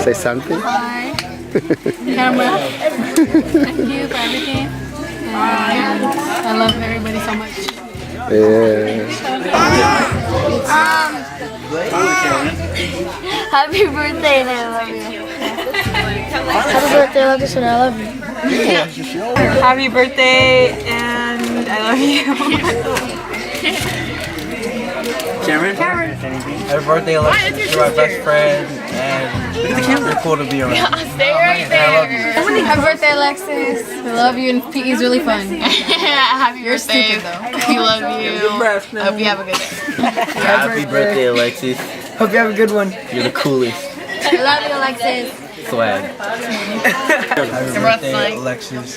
Say something. Hi. Camera. Thank you for everything. I love everybody so much. Yeah. Happy birthday and I love you. Happy birthday, Lucas, and I love you. Happy birthday and I love you. Cameron? Happy birthday, Alexis. You're my best friend, and you're cool to be around. Stay right there. Happy birthday, Alexis. I love you and PE is really fun. Happy You're birthday. stupid though. We love you. I hope you have a good day. Happy birthday, Alexis. Hope you have a good one. You're the coolest. I love you, Alexis. Swag. Happy birthday, Alexis.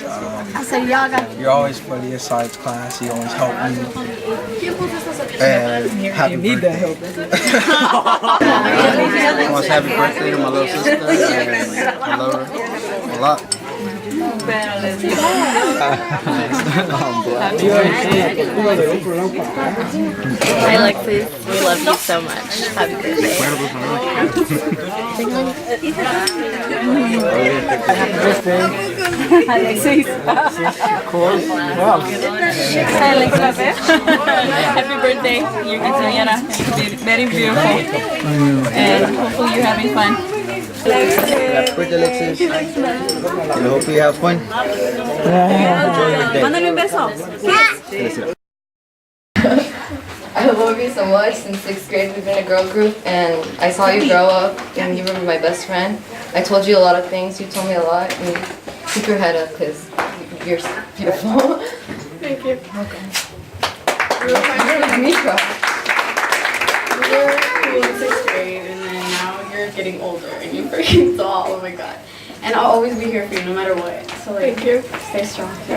You're always funny in science class. You always help me. And happy birthday. I want to happy birthday to my little sister. And I love her a lot. Hi Alexis, we love you so much. Happy birthday. Alexis. Hi, Alexis. Happy birthday. You're quinceañera. Very beautiful. And hopefully you're having fun. Happy birthday, Alexis. I hope you have fun. Enjoy your day. Mándale un beso. I love you so much. Since 6th grade, we've been a girl group, and I saw you grow up, and you were my best friend. I told you a lot of things. You told me a lot, and keep your head up, because you're beautiful. Thank you. Welcome. Me cry. You were cool in 6th grade, and then now you're getting older, and you're freaking tall. Oh my god. And I'll always be here for you, no matter what. So like, thank you. Stay strong. I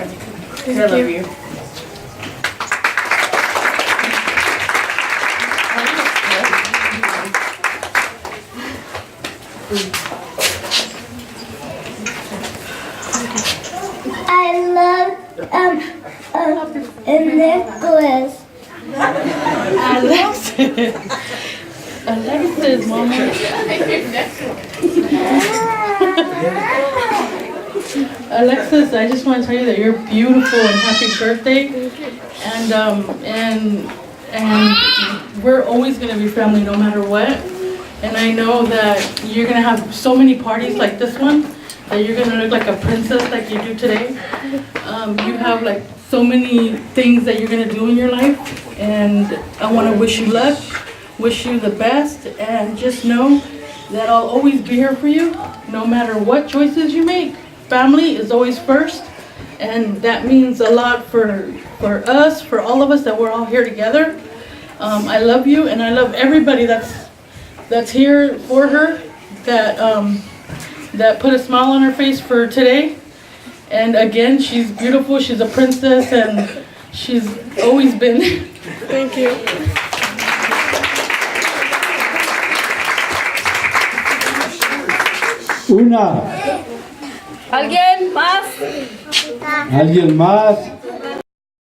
love you. I love Nicholas. Alexis, mama. Alexis, I just want to tell you that you're beautiful and happy birthday. And we're always gonna be family no matter what. And I know that you're gonna have so many parties like this one that you're gonna look like a princess like you do today. You have like so many things that you're gonna do in your life, and I want to wish you luck, wish you the best, and just know that I'll always be here for you no matter what choices you make. Family is always first, and that means a lot for us, for all of us, that we're all here together. I love you, and I love everybody that's here for her, that put a smile on her face for today. And again, she's beautiful, she's a princess, and she's always been. Thank you. Una. ¿Alguien más? ¿Alguien más?